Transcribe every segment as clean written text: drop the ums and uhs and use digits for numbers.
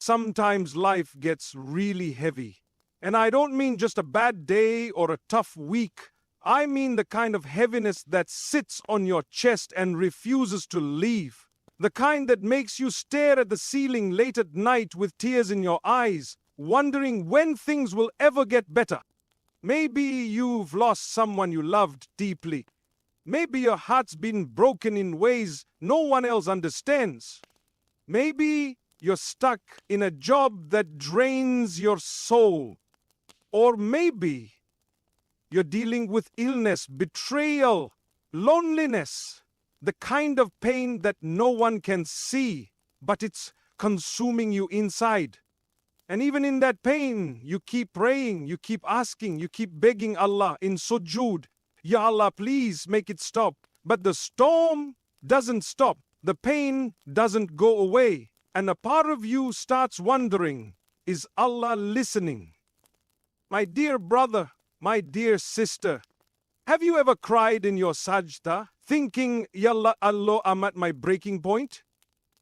Sometimes life gets really heavy. And I don't mean just a bad day or a tough week. I mean the kind of heaviness that sits on your chest and refuses to leave. The kind that makes you stare at the ceiling late at night with tears in your eyes, wondering when things will ever get better. Maybe you've lost someone you loved deeply. Maybe your heart's been broken in ways no one else understands. Maybe you're stuck in a job that drains your soul. Or maybe you're dealing with illness, betrayal, loneliness, the kind of pain that no one can see, but it's consuming you inside. And even in that pain, you keep praying, you keep asking, you keep begging Allah in sujood, Ya Allah, please make it stop. But the storm doesn't stop. The pain doesn't go away. And a part of you starts wondering, is Allah listening? My dear brother, my dear sister, have you ever cried in your sajda, thinking, Yalla Allah, I'm at my breaking point?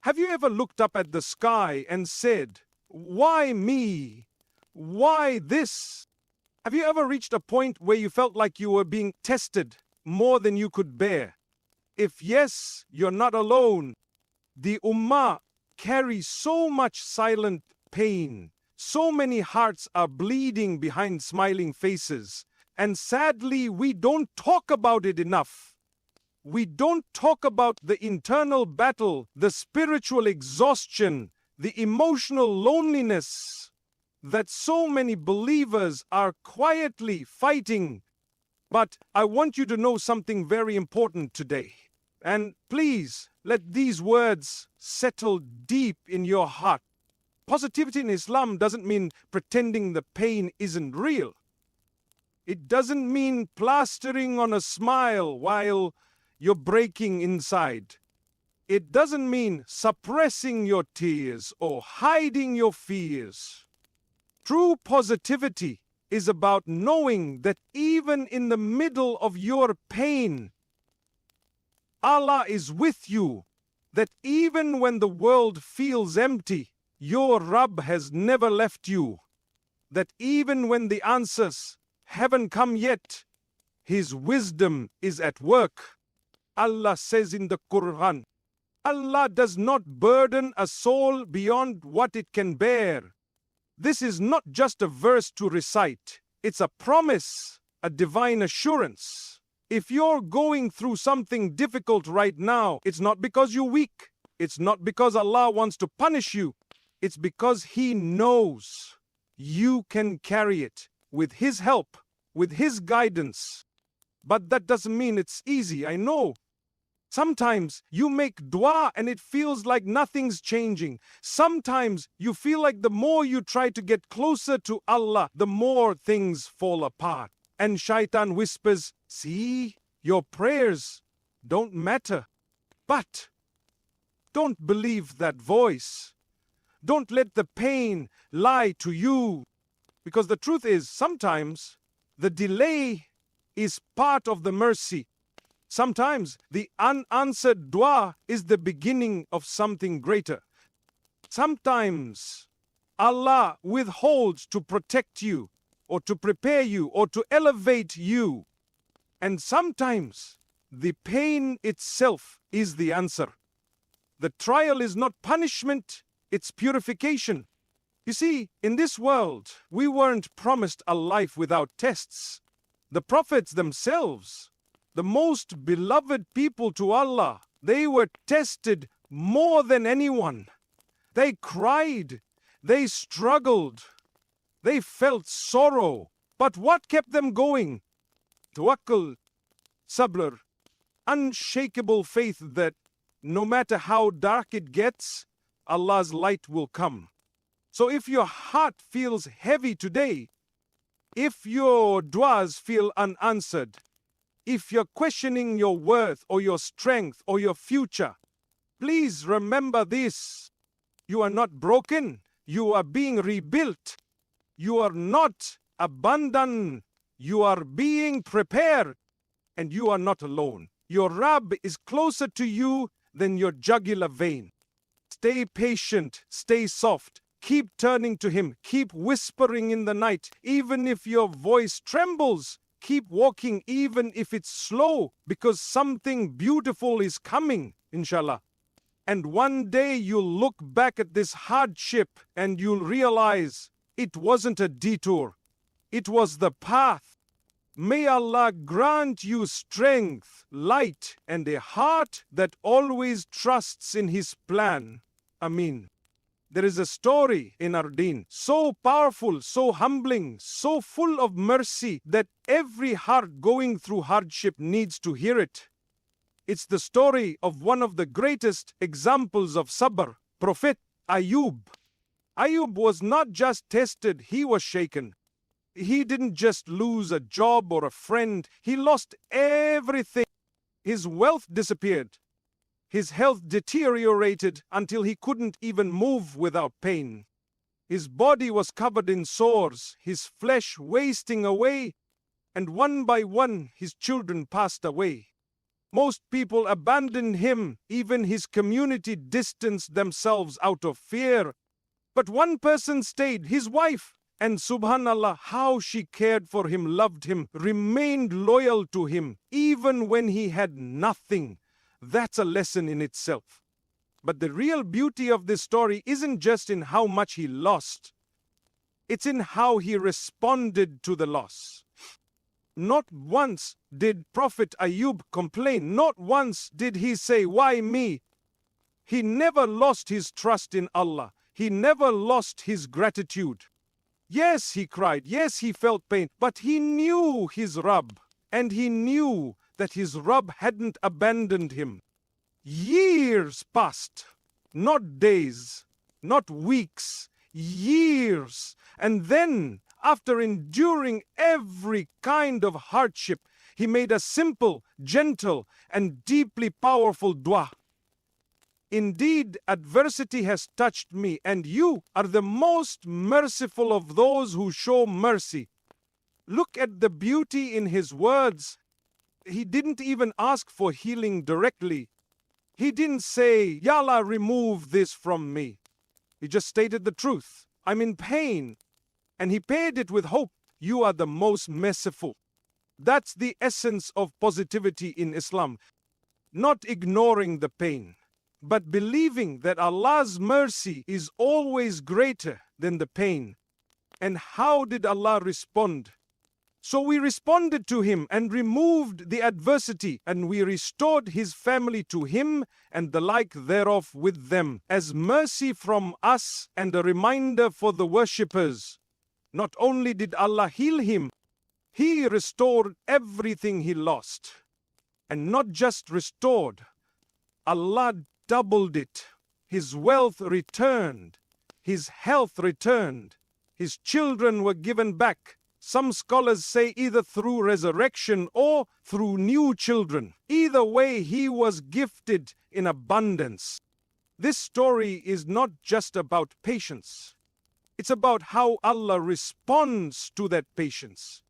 Have you ever looked up at the sky and said, why me? Why this? Have you ever reached a point where you felt like you were being tested more than you could bear? If yes, you're not alone. The Ummah carries so much silent pain. So many hearts are bleeding behind smiling faces. And sadly, we don't talk about it enough. We don't talk about the internal battle, the spiritual exhaustion, the emotional loneliness that so many believers are quietly fighting. But I want you to know something very important today. And please, let these words settle deep in your heart. Positivity in Islam doesn't mean pretending the pain isn't real. It doesn't mean plastering on a smile while you're breaking inside. It doesn't mean suppressing your tears or hiding your fears. True positivity is about knowing that even in the middle of your pain, Allah is with you. That even when the world feels empty, your Rabb has never left you. That even when the answers haven't come yet, His wisdom is at work. Allah says in the Quran, Allah does not burden a soul beyond what it can bear. This is not just a verse to recite. It's a promise, a divine assurance. If you're going through something difficult right now, it's not because you're weak. It's not because Allah wants to punish you. It's because He knows you can carry it with His help, with His guidance. But that doesn't mean it's easy, I know. Sometimes you make dua and it feels like nothing's changing. Sometimes you feel like the more you try to get closer to Allah, the more things fall apart. And shaitan whispers, see, your prayers don't matter. But don't believe that voice. Don't let the pain lie to you. Because the truth is, sometimes the delay is part of the mercy. Sometimes the unanswered dua is the beginning of something greater. Sometimes Allah withholds to protect you, or to prepare you, or to elevate you. And sometimes the pain itself is the answer. The trial is not punishment, it's purification. You see, in this world, we weren't promised a life without tests. The prophets themselves, the most beloved people to Allah, they were tested more than anyone. They cried, they struggled, they felt sorrow. But what kept them going? Tawakkul, sabr, unshakable faith that no matter how dark it gets, Allah's light will come. So if your heart feels heavy today, if your duas feel unanswered, if you're questioning your worth or your strength or your future, please remember this. You are not broken. You are being rebuilt. You are not abandoned. You are being prepared. And you are not alone. Your Rabb is closer to you than your jugular vein. Stay patient. Stay soft. Keep turning to Him. Keep whispering in the night. Even if your voice trembles, keep walking even if it's slow, because something beautiful is coming, inshallah. And one day you'll look back at this hardship and you'll realize it wasn't a detour. It was the path. May Allah grant you strength, light, and a heart that always trusts in His plan. Ameen. There is a story in our deen, so powerful, so humbling, so full of mercy that every heart going through hardship needs to hear it. It's the story of one of the greatest examples of sabr, Prophet Ayub. Ayub was not just tested, he was shaken. He didn't just lose a job or a friend, he lost everything. His wealth disappeared. His health deteriorated until he couldn't even move without pain. His body was covered in sores, his flesh wasting away, and one by one his children passed away. Most people abandoned him, even his community distanced themselves out of fear. But one person stayed, his wife, and subhanallah, how she cared for him, loved him, remained loyal to him, even when he had nothing. That's a lesson in itself. But the real beauty of this story isn't just in how much he lost. It's in how he responded to the loss. Not once did Prophet Ayub complain. Not once did he say, "Why me?" He never lost his trust in Allah. He never lost his gratitude. Yes, he cried. Yes, he felt pain. But he knew his Rabb. And he knew that his Rabb hadn't abandoned him. Years passed. Not days. Not weeks. Years. And then, after enduring every kind of hardship, he made a simple, gentle, and deeply powerful dua. Indeed, adversity has touched me, and you are the most merciful of those who show mercy. Look at the beauty in his words. He didn't even ask for healing directly. He didn't say, "Ya Allah, remove this from me." He just stated the truth. "I'm in pain." And he paired it with hope. "You are the most merciful." That's the essence of positivity in Islam. Not ignoring the pain, but believing that Allah's mercy is always greater than the pain. And how did Allah respond? So we responded to him and removed the adversity, and we restored his family to him and the like thereof with them, as mercy from us and a reminder for the worshippers. Not only did Allah heal him, He restored everything he lost. And not just restored, Allah doubled it. His wealth returned. His health returned. His children were given back. Some scholars say either through resurrection or through new children. Either way, he was gifted in abundance. This story is not just about patience. It's about how Allah responds to that patience.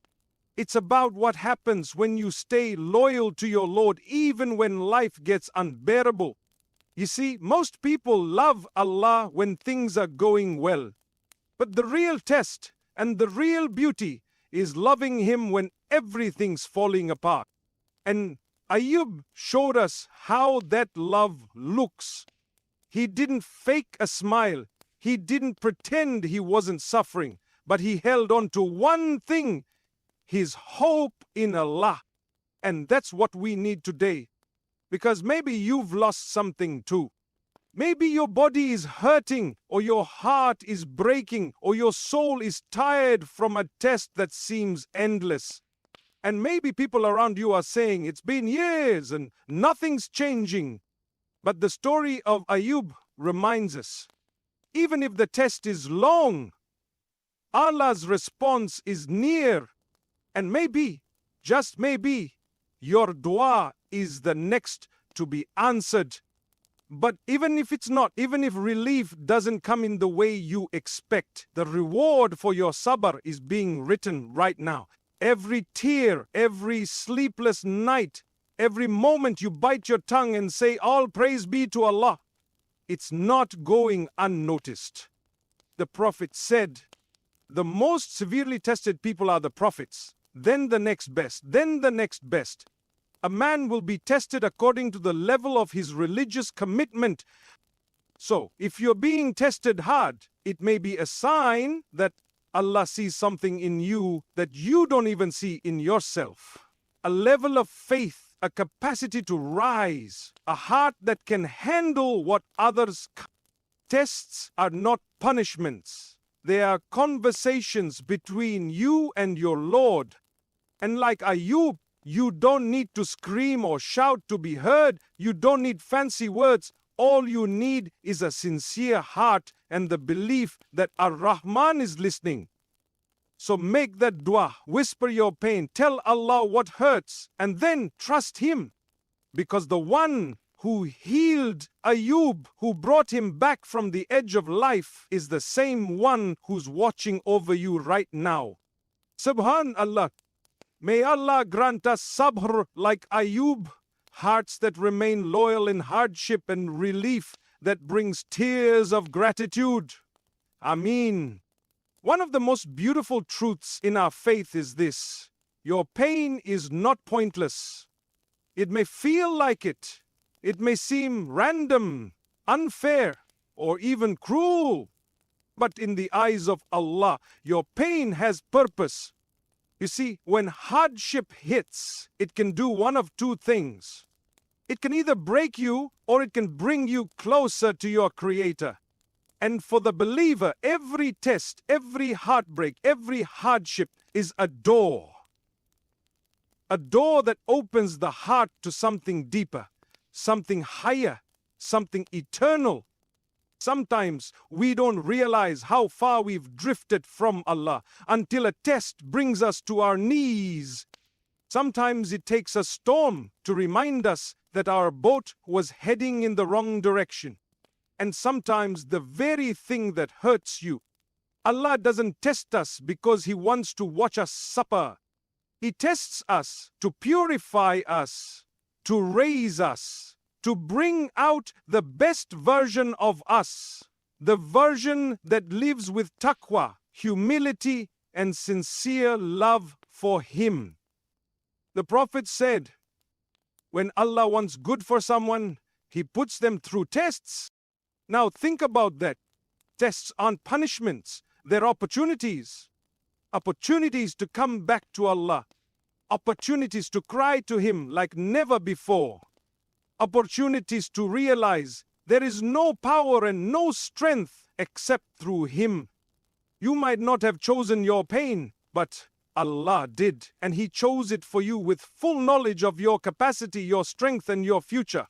It's about what happens when you stay loyal to your Lord even when life gets unbearable. You see, most people love Allah when things are going well. But the real test and the real beauty is loving Him when everything's falling apart. And Ayub showed us how that love looks. He didn't fake a smile. He didn't pretend he wasn't suffering. But he held on to one thing, his hope in Allah. And that's what we need today. Because maybe you've lost something too. Maybe your body is hurting, or your heart is breaking, or your soul is tired from a test that seems endless. And maybe people around you are saying, it's been years and nothing's changing. But the story of Ayub reminds us, even if the test is long, Allah's response is near. And maybe, just maybe, your dua is the next to be answered. But even if it's not, even if relief doesn't come in the way you expect, the reward for your sabr is being written right now. Every tear, every sleepless night, every moment you bite your tongue and say, all praise be to Allah, it's not going unnoticed. The Prophet said, the most severely tested people are the prophets, then the next best, then the next best. A man will be tested according to the level of his religious commitment. So, if you're being tested hard, it may be a sign that Allah sees something in you that you don't even see in yourself. A level of faith, a capacity to rise, a heart that can handle what others can't. Tests are not punishments. They are conversations between you and your Lord. And like Ayub, you don't need to scream or shout to be heard. You don't need fancy words. All you need is a sincere heart and the belief that Ar-Rahman is listening. So make that dua, whisper your pain, tell Allah what hurts, and then trust Him. Because the one who healed Ayub, who brought him back from the edge of life, is the same one who's watching over you right now. Subhanallah. May Allah grant us sabr like Ayub, hearts that remain loyal in hardship and relief that brings tears of gratitude. Ameen. One of the most beautiful truths in our faith is this: your pain is not pointless. It may feel like it. It may seem random, unfair, or even cruel. But in the eyes of Allah, your pain has purpose. You see, when hardship hits, it can do one of two things. It can either break you or it can bring you closer to your Creator. And for the believer, every test, every heartbreak, every hardship is a door. A door that opens the heart to something deeper, something higher, something eternal. Sometimes we don't realize how far we've drifted from Allah until a test brings us to our knees. Sometimes it takes a storm to remind us that our boat was heading in the wrong direction. And sometimes the very thing that hurts you, Allah doesn't test us because He wants to watch us suffer. He tests us to purify us, to raise us, to bring out the best version of us, the version that lives with taqwa, humility, and sincere love for Him. The Prophet said, when Allah wants good for someone, He puts them through tests. Now think about that. Tests aren't punishments, they're opportunities. Opportunities to come back to Allah. Opportunities to cry to Him like never before. Opportunities to realize there is no power and no strength except through Him. You might not have chosen your pain, but Allah did, and He chose it for you with full knowledge of your capacity, your strength, and your future.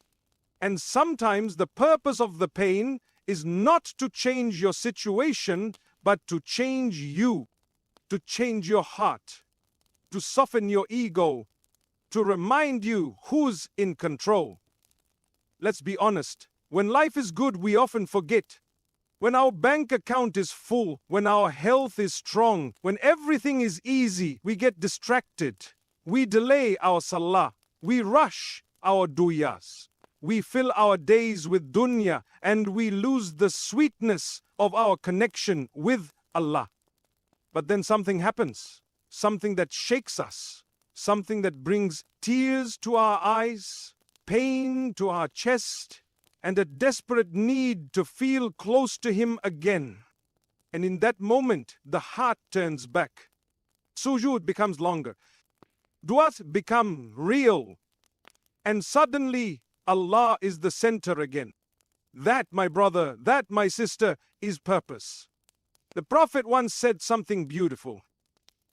And sometimes the purpose of the pain is not to change your situation, but to change you, to change your heart, to soften your ego, to remind you who's in control. Let's be honest, when life is good, we often forget. When our bank account is full, when our health is strong, when everything is easy, we get distracted. We delay our salah. We rush our duyas. We fill our days with dunya, and we lose the sweetness of our connection with Allah. But then something happens, something that shakes us, something that brings tears to our eyes, pain to our chest, and a desperate need to feel close to Him again. And in that moment, the heart turns back. Sujood becomes longer. Du'as become real. And suddenly, Allah is the center again. That, my brother, that, my sister, is purpose. The Prophet once said something beautiful.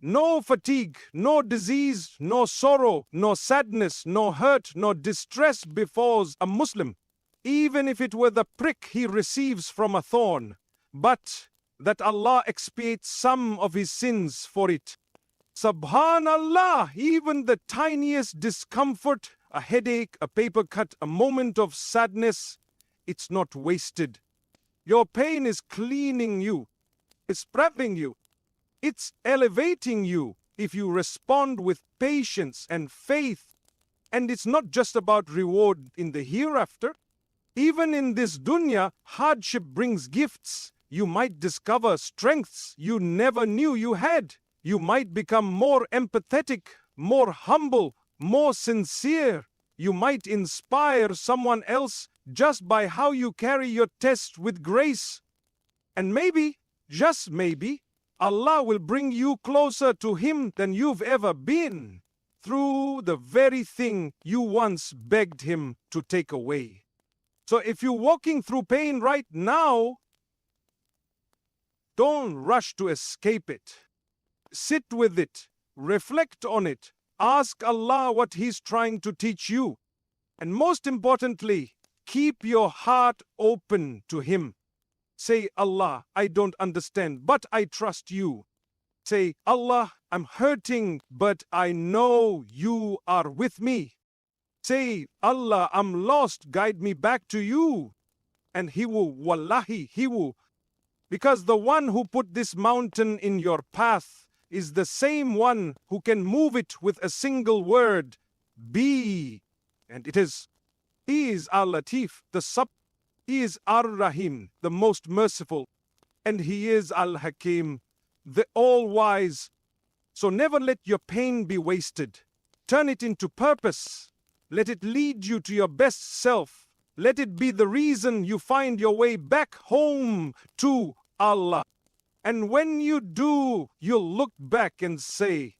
No fatigue, no disease, no sorrow, no sadness, no hurt, no distress befalls a Muslim, even if it were the prick he receives from a thorn, but that Allah expiates some of his sins for it. Subhanallah, even the tiniest discomfort, a headache, a paper cut, a moment of sadness, it's not wasted. Your pain is cleaning you, it's prepping you, it's elevating you if you respond with patience and faith. And it's not just about reward in the hereafter. Even in this dunya, hardship brings gifts, You might discover strengths you never knew you had. You might become more empathetic, more humble, more sincere. You might inspire someone else just by how you carry your test with grace. And maybe, just maybe, Allah will bring you closer to Him than you've ever been, through the very thing you once begged Him to take away. So if you're walking through pain right now, don't rush to escape it. Sit with it, reflect on it, ask Allah what He's trying to teach you. And most importantly, keep your heart open to Him. Say, Allah, I don't understand, but I trust you. Say, Allah, I'm hurting, but I know you are with me. Say, Allah, I'm lost, guide me back to you. And He will, wallahi, He will. Because the one who put this mountain in your path is the same one who can move it with a single word, be. And it is. He is Al-Latif, He is Ar-Rahim, the most merciful. And He is Al-Hakim, the all-wise. So never let your pain be wasted. Turn it into purpose. Let it lead you to your best self. Let it be the reason you find your way back home to Allah. And when you do, you'll look back and say,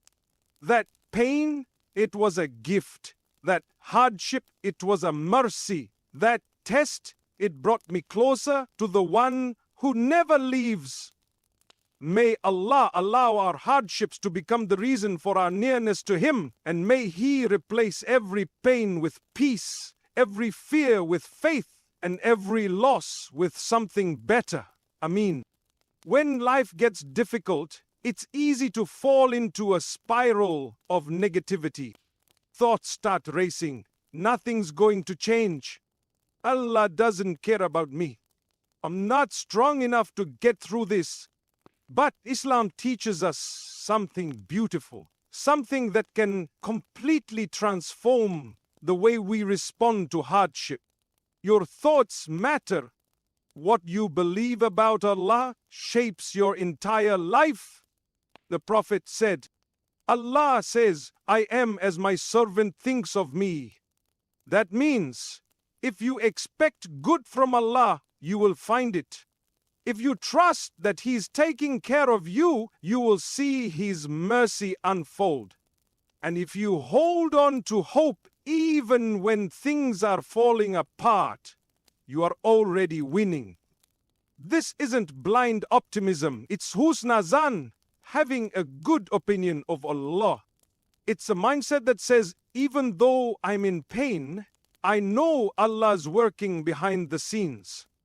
that pain, it was a gift. That hardship, it was a mercy. That test, it brought me closer to the one who never leaves. May Allah allow our hardships to become the reason for our nearness to Him, and may He replace every pain with peace, every fear with faith, and every loss with something better. Ameen. When life gets difficult, it's easy to fall into a spiral of negativity. Thoughts start racing. Nothing's going to change. Allah doesn't care about me. I'm not strong enough to get through this. But Islam teaches us something beautiful, something that can completely transform the way we respond to hardship. Your thoughts matter. What you believe about Allah shapes your entire life. The Prophet said, Allah says, I am as my servant thinks of me. That means, if you expect good from Allah, you will find it. If you trust that He's taking care of you, you will see His mercy unfold. And if you hold on to hope even when things are falling apart, you are already winning. This isn't blind optimism, it's husna zan, having a good opinion of Allah. It's a mindset that says, even though I'm in pain, I know Allah's working behind the scenes.